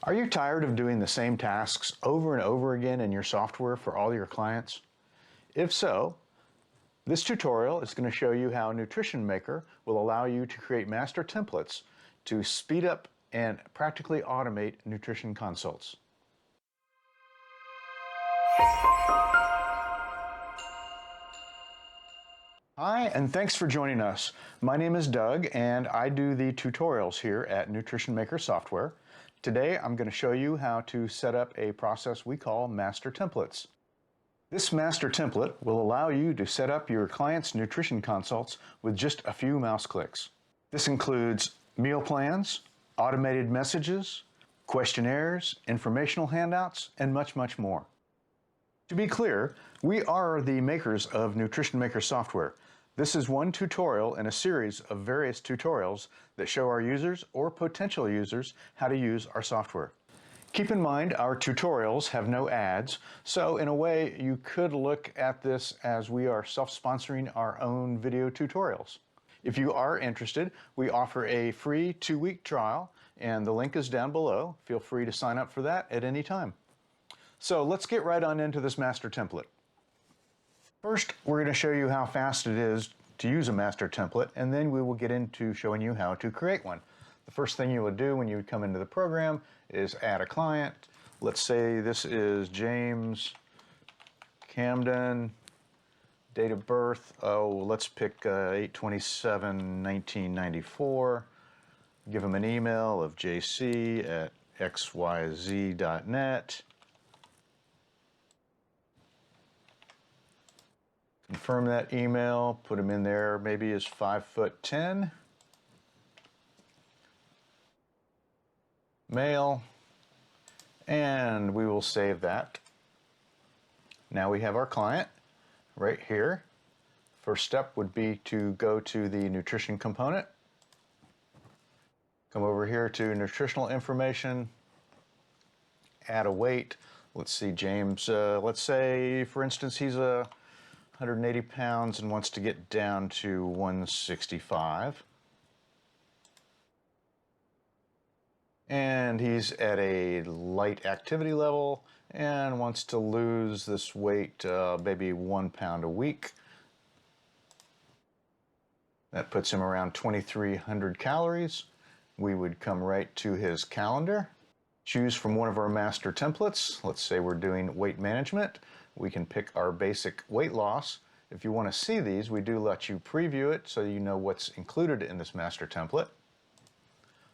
Are you tired of doing the same tasks over and over again in your software for all your clients? If so, this tutorial is going to show you how Nutrition Maker will allow you to create master templates to speed up and practically automate nutrition consults. Hi, and thanks for joining us. My name is Doug, and I do the tutorials here at Nutrition Maker Software. Today, I'm going to show you how to set up a process we call master templates. This master template will allow you to set up your client's nutrition consults with just a few mouse clicks. This includes meal plans, automated messages, questionnaires, informational handouts, and much, much more. To be clear, we are the makers of Nutrition Maker software. This is one tutorial in a series of various tutorials that show our users or potential users how to use our software. Keep in mind our tutorials have no ads, so in a way you could look at this as we are self-sponsoring our own video tutorials. If you are interested, we offer a free 2-week trial, and the link is down below. Feel free to sign up for that at any time. So let's get right on into this master template. First, we're going to show you how fast it is to use a master template, and then we will get into showing you how to create one. The first thing you will do when you come into the program is add a client. Let's say this is James Camden, date of birth, let's pick 8/27/1994. Give him an email of jc@xyz.net. Confirm that email, put him in there, maybe is 5'10", male, and we will save that. Now we have our client right here. First step would be to go to the nutrition component, come over here to nutritional information, add a weight. Let's see, James, let's say for instance he's 180 pounds and wants to get down to 165. And he's at a light activity level and wants to lose this weight, maybe 1 pound a week. That puts him around 2,300 calories. We would come right to his calendar, choose from one of our master templates. Let's say we're doing weight management. We can pick our basic weight loss. If you want to see these, we do let you preview it so you know what's included in this master template.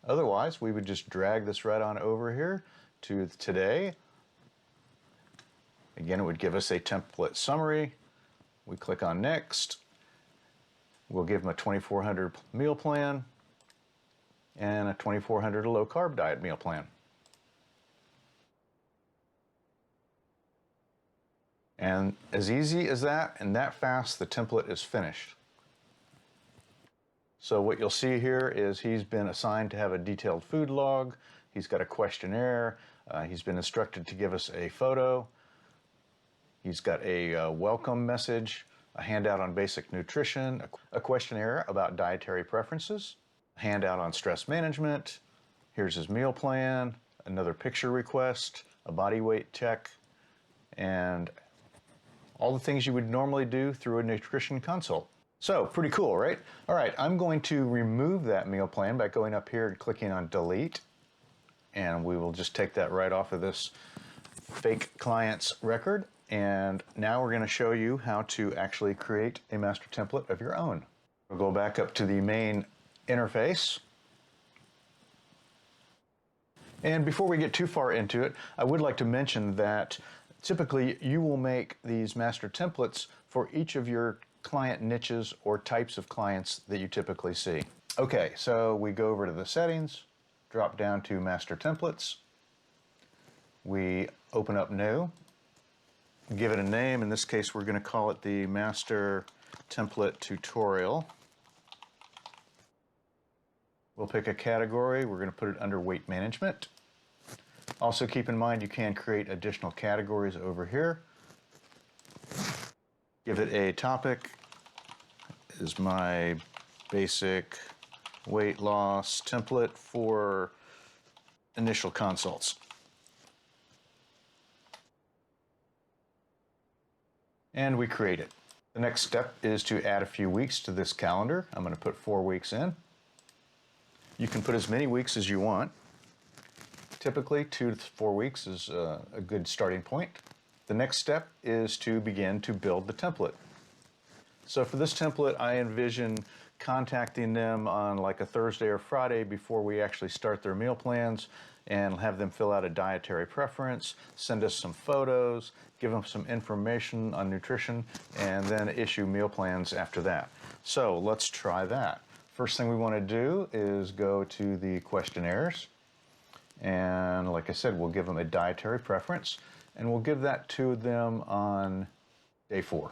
Otherwise, we would just drag this right on over here to today. Again, it would give us a template summary. We click on next. We'll give him a 2,400 meal plan and a 2,400 low carb diet meal plan. And as easy as that and that fast, the template is finished. So what you'll see here is he's been assigned to have a detailed food log. He's got a questionnaire. He's been instructed to give us a photo. He's got a welcome message, a handout on basic nutrition, a questionnaire about dietary preferences, a handout on stress management. Here's his meal plan, another picture request, a body weight check, and all the things you would normally do through a nutrition consult. So, pretty cool, right? All right, I'm going to remove that meal plan by going up here and clicking on delete. And we will just take that right off of this fake client's record. And now we're going to show you how to actually create a master template of your own. We'll go back up to the main interface. And before we get too far into it, I would like to mention that typically you will make these master templates for each of your client niches or types of clients that you typically see. Okay, so we go over to the settings, drop down to master templates. We open up new, give it a name. In this case, we're going to call it the master template tutorial. We'll pick a category. We're going to put it under weight management. Also keep in mind you can create additional categories over here. Give it a topic. Is my basic weight loss template for initial consults. And we create it. The next step is to add a few weeks to this calendar. I'm going to put 4 weeks in. You can put as many weeks as you want. Typically, 2 to 4 weeks is a good starting point. The next step is to begin to build the template. So for this template, I envision contacting them on like a Thursday or Friday before we actually start their meal plans and have them fill out a dietary preference, send us some photos, give them some information on nutrition, and then issue meal plans after that. So let's try that. First thing we want to do is go to the questionnaires. And like I said, we'll give them a dietary preference, and we'll give that to them on day 4.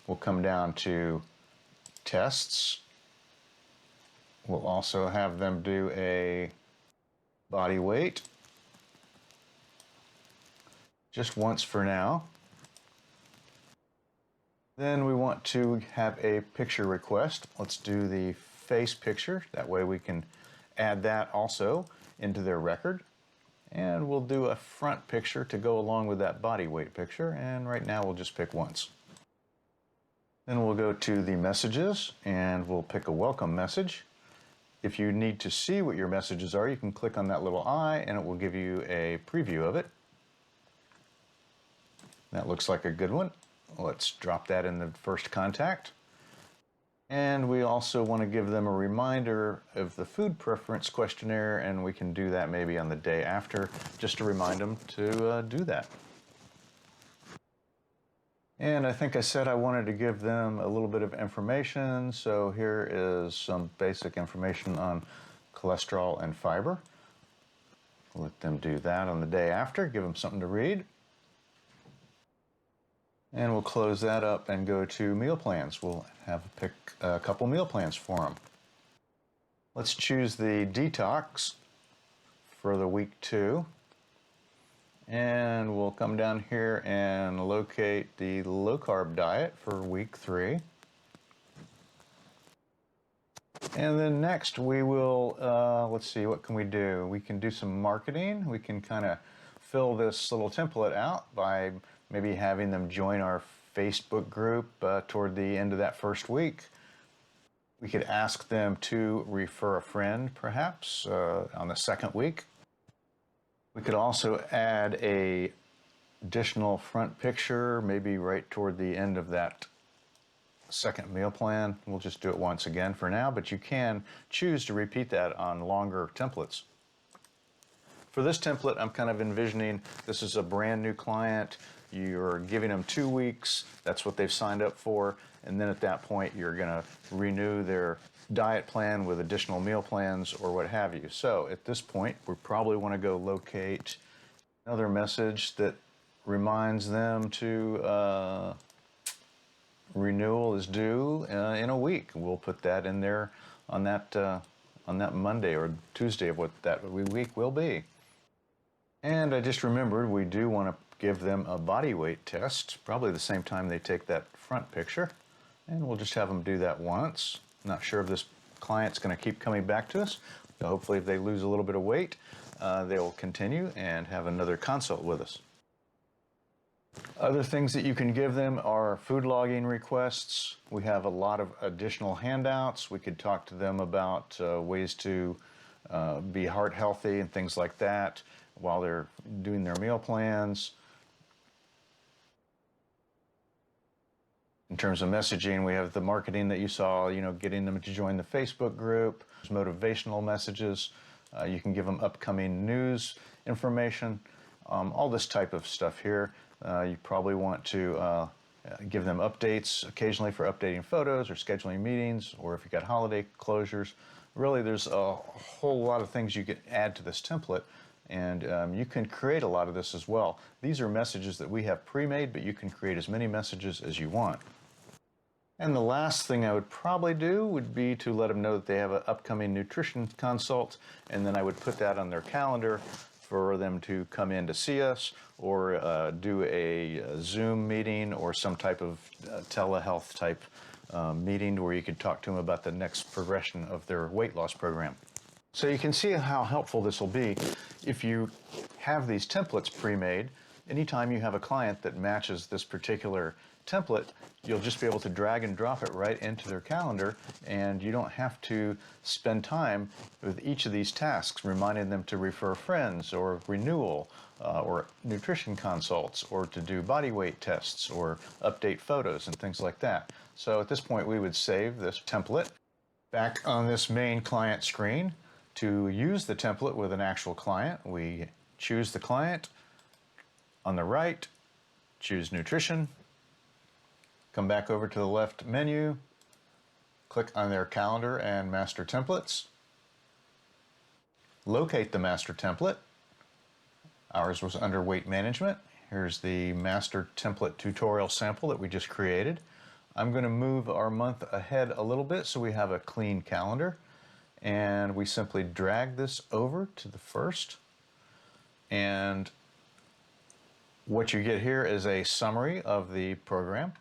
We'll come down to tests. We'll also have them do a body weight, just once for now. Then we want to have a picture request. Let's do the face picture. That way we can add that also into their record. And we'll do a front picture to go along with that body weight picture. And right now we'll just pick once. Then we'll go to the messages and we'll pick a welcome message. If you need to see what your messages are, you can click on that little eye and it will give you a preview of it. That looks like a good one. Let's drop that in the first contact. And we also want to give them a reminder of the food preference questionnaire, and we can do that maybe on the day after, just to remind them to do that. And I think I said I wanted to give them a little bit of information, so here is some basic information on cholesterol and fiber. Let them do that on the day after, give them something to read. And we'll close that up and go to meal plans. We'll pick a couple meal plans for them. Let's choose the detox for the week 2. And we'll come down here and locate the low carb diet for week 3. And then next we will, let's see, what can we do? We can do some marketing. We can kind of fill this little template out by maybe having them join our Facebook group toward the end of that first week. We could ask them to refer a friend, perhaps, on the second week. We could also add an additional front picture, maybe right toward the end of that second meal plan. We'll just do it once again for now, but you can choose to repeat that on longer templates. For this template, I'm kind of envisioning this is a brand new client. You're giving them 2 weeks. That's what they've signed up for. And then at that point, you're going to renew their diet plan with additional meal plans or what have you. So at this point, we probably want to go locate another message that reminds them to renewal is due in a week. We'll put that in there on that Monday or Tuesday of what that week will be. And I just remembered we do want to give them a body weight test, probably the same time they take that front picture. And we'll just have them do that once. Not sure if this client's going to keep coming back to us. So hopefully if they lose a little bit of weight, they will continue and have another consult with us. Other things that you can give them are food logging requests. We have a lot of additional handouts. We could talk to them about ways to be heart healthy and things like that while they're doing their meal plans. In terms of messaging, we have the marketing that you saw, getting them to join the Facebook group, motivational messages. You can give them upcoming news information, all this type of stuff here. You probably want to give them updates occasionally for updating photos or scheduling meetings, or if you've got holiday closures. Really, there's a whole lot of things you can add to this template, and you can create a lot of this as well. These are messages that we have pre-made, but you can create as many messages as you want. And the last thing I would probably do would be to let them know that they have an upcoming nutrition consult, and then I would put that on their calendar for them to come in to see us or do a Zoom meeting or some type of telehealth type meeting where you could talk to them about the next progression of their weight loss program. So you can see how helpful this will be if you have these templates pre-made. Anytime you have a client that matches this particular template, you'll just be able to drag and drop it right into their calendar, and you don't have to spend time with each of these tasks, reminding them to refer friends or renewal or nutrition consults or to do body weight tests or update photos and things like that. So at this point, we would save this template back on this main client screen. To use the template with an actual client, we choose the client. On the right, choose nutrition. Come back over to the left menu, click on their calendar and master templates. Locate the master template. Ours was under weight management. Here's the master template tutorial sample that we just created. I'm going to move our month ahead a little bit so we have a clean calendar. And we simply drag this over to the first. And what you get here is a summary of the program.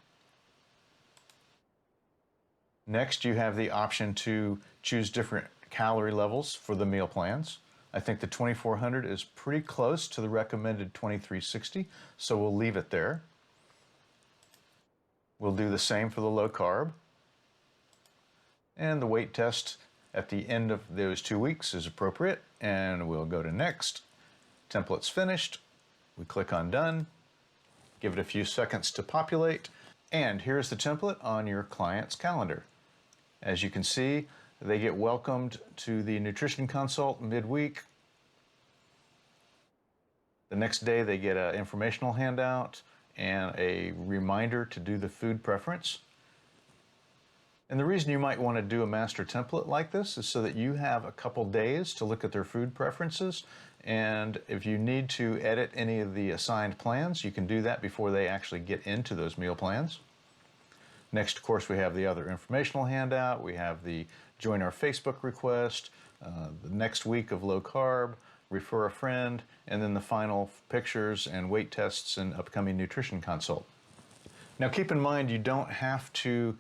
Next, you have the option to choose different calorie levels for the meal plans. I think the 2400 is pretty close to the recommended 2360, so we'll leave it there. We'll do the same for the low carb. And the weight test at the end of those 2 weeks is appropriate, and we'll go to next. Template's finished. We click on done, give it a few seconds to populate, and here's the template on your client's calendar. As you can see, they get welcomed to the nutrition consult midweek. The next day they get an informational handout and a reminder to do the food preference. And the reason you might want to do a master template like this is so that you have a couple days to look at their food preferences, and if you need to edit any of the assigned plans, you can do that before they actually get into those meal plans. Next, of course, we have the other informational handout. We have the join our Facebook request, the next week of low carb, refer a friend, and then the final pictures and weight tests and upcoming nutrition consult. Now keep in mind, you don't have to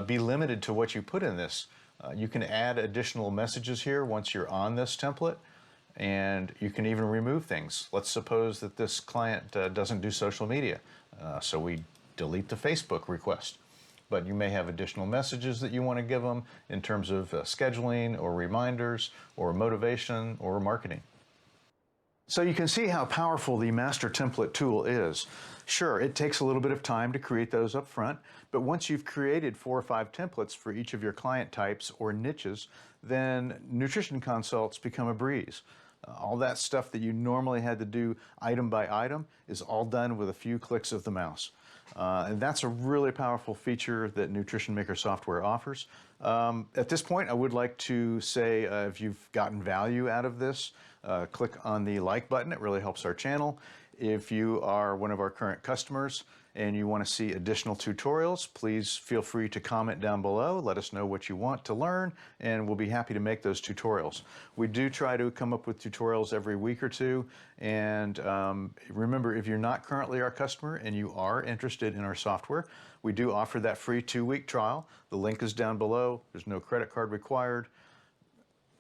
be limited to what you put in this. You can add additional messages here once you're on this template, and you can even remove things. Let's suppose that this client doesn't do social media, so we delete the Facebook request. But you may have additional messages that you want to give them in terms of scheduling or reminders or motivation or marketing. So you can see how powerful the master template tool is. Sure, it takes a little bit of time to create those up front, but once you've created 4 or 5 templates for each of your client types or niches, then nutrition consults become a breeze. All that stuff that you normally had to do item by item is all done with a few clicks of the mouse. And that's a really powerful feature that Nutrition Maker software offers. At this point, I would like to say if you've gotten value out of this, click on the like button. It really helps our channel. If you are one of our current customers and you want to see additional tutorials, please feel free to comment down below. Let us know what you want to learn, and we'll be happy to make those tutorials. We do try to come up with tutorials every week or two, and remember, if you're not currently our customer and you are interested in our software, we do offer that free 2-week trial. The link is down below. There's no credit card required.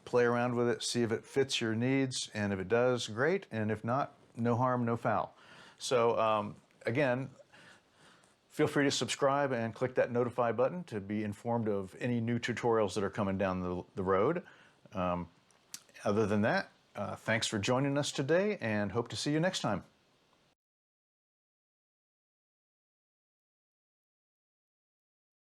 Play around with it, see if it fits your needs, and if it does, great, and if not, no harm, no foul. So again, feel free to subscribe and click that notify button to be informed of any new tutorials that are coming down the road. Other than that, thanks for joining us today, and hope to see you next time.